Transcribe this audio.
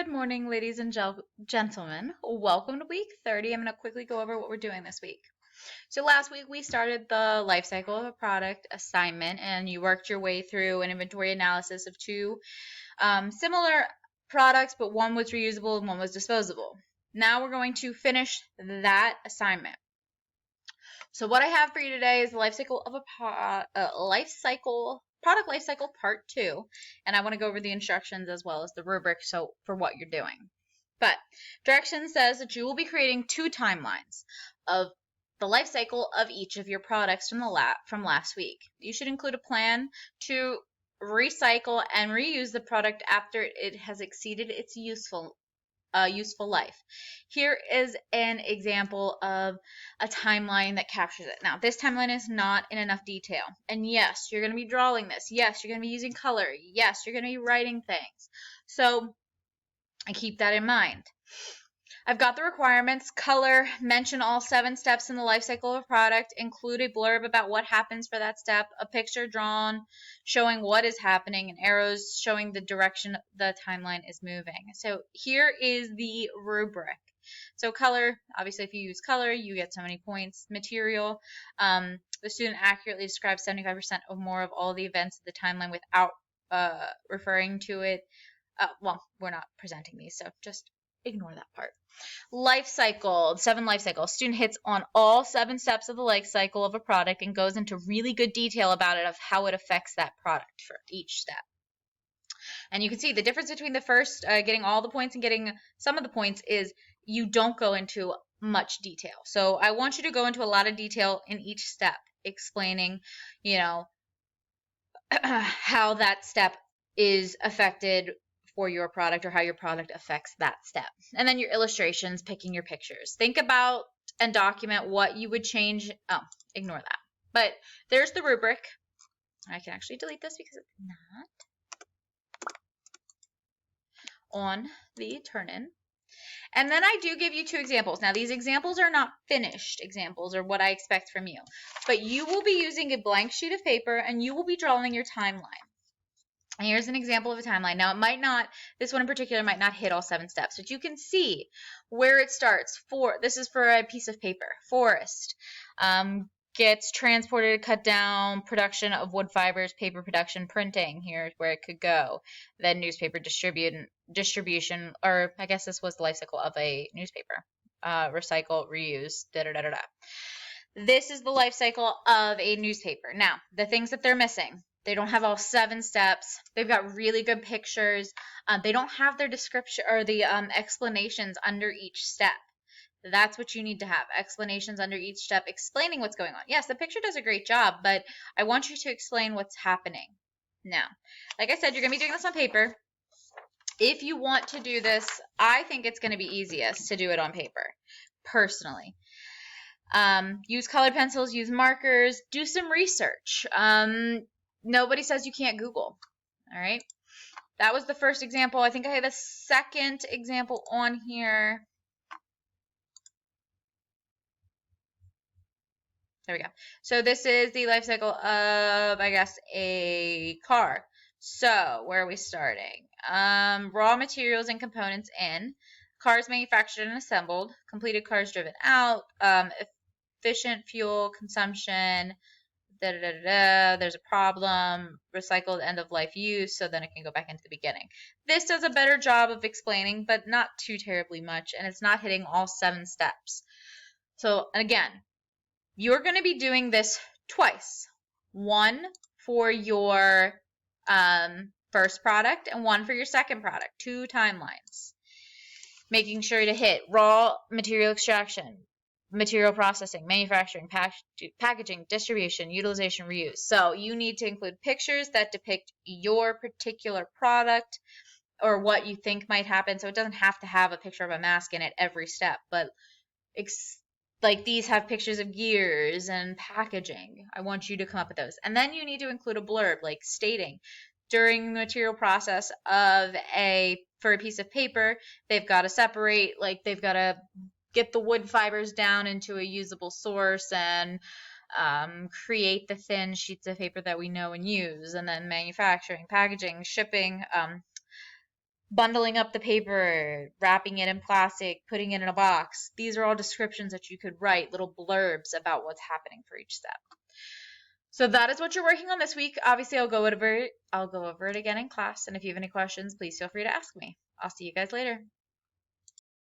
Good morning, ladies and gentlemen. Welcome to week 30. I'm going to quickly go over what we're doing this week. So last week we started the life cycle of a product assignment, and you worked your way through an inventory analysis of two similar products, but one was reusable and one was disposable. Now we're going to finish that assignment. So what I have for you today is the life cycle of a product life cycle part 2, and I want to go over the instructions as well as the rubric for what you're doing. But direction says that you will be creating 2 timelines of the life cycle of each of your products from last week. You should include a plan to recycle and reuse the product after it has exceeded its useful life. Here is an example of a timeline that captures it. Now, this timeline is not in enough detail. And yes, you're going to be drawing this. Yes, you're going to be using color. Yes, you're going to be writing things. So I keep that in mind. I've got the requirements. Color, mention all 7 steps in the life cycle of a product, include a blurb about what happens for that step, a picture drawn showing what is happening, and arrows showing the direction the timeline is moving. So here is the rubric. So color, obviously if you use color, you get so many points. Material, the student accurately describes 75% or more of all the events of the timeline without referring to it. Well, we're not presenting these, so just ignore that part. Life cycle, 7 life cycles. Student hits on all 7 steps of the life cycle of a product and goes into really good detail about it, of how it affects that product for each step. And you can see the difference between the first, getting all the points, and getting some of the points is you don't go into much detail. So I want you to go into a lot of detail in each step, explaining, how that step is affected for your product, or how your product affects that step. And then your illustrations, picking your pictures. Think about and document what you would change. Oh, ignore that. But there's the rubric. I can actually delete this because it's not on the turn-in. And then I do give you 2 examples. Now, these examples are not finished examples or what I expect from you. But you will be using a blank sheet of paper, and you will be drawing your timeline. And here's an example of a timeline. Now, this one in particular might not hit all 7 steps, but you can see where it starts. This is for a piece of paper. Forest gets transported, cut down, production of wood fibers, paper production, printing. Here's where it could go. Then newspaper distribution, or I guess this was the life cycle of a newspaper. Recycle, reuse, da-da-da-da-da. This is the life cycle of a newspaper. Now, the things that they're missing. They don't have all 7 steps. They've got really good pictures. They don't have their description or the explanations under each step. That's what you need to have. Explanations under each step explaining what's going on. Yes, the picture does a great job, but I want you to explain what's happening. Now, like I said, you're going to be doing this on paper. If you want to do this, I think it's going to be easiest to do it on paper, personally. Use colored pencils, use markers, do some research. Nobody says you can't Google. All right. That was the first example. I think I have a second example on here. There we go. So this is the life cycle of, I guess, a car. So where are we starting? Raw materials and components in. Cars manufactured and assembled. Completed cars driven out. Efficient fuel consumption. There's a problem, recycled end of life use, so then it can go back into the beginning. This does a better job of explaining, but not too terribly much, and it's not hitting all 7 steps. So again, you're going to be doing this twice. One for your first product and one for your second product. 2 timelines. Making sure to hit raw material extraction, material processing, manufacturing, packaging, distribution, utilization, reuse. So you need to include pictures that depict your particular product or what you think might happen. So it doesn't have to have a picture of a mask in it every step, but like these have pictures of gears and packaging. I want you to come up with those. And then you need to include a blurb, like stating during the material process for a piece of paper, they've got to separate, like they've got to get the wood fibers down into a usable source and create the thin sheets of paper that we know and use, and then manufacturing, packaging, shipping, bundling up the paper, wrapping it in plastic, putting it in a box. These are all descriptions that you could write, little blurbs about what's happening for each step. So that is what you're working on this week. Obviously, I'll go over it again in class. And if you have any questions, please feel free to ask me. I'll see you guys later.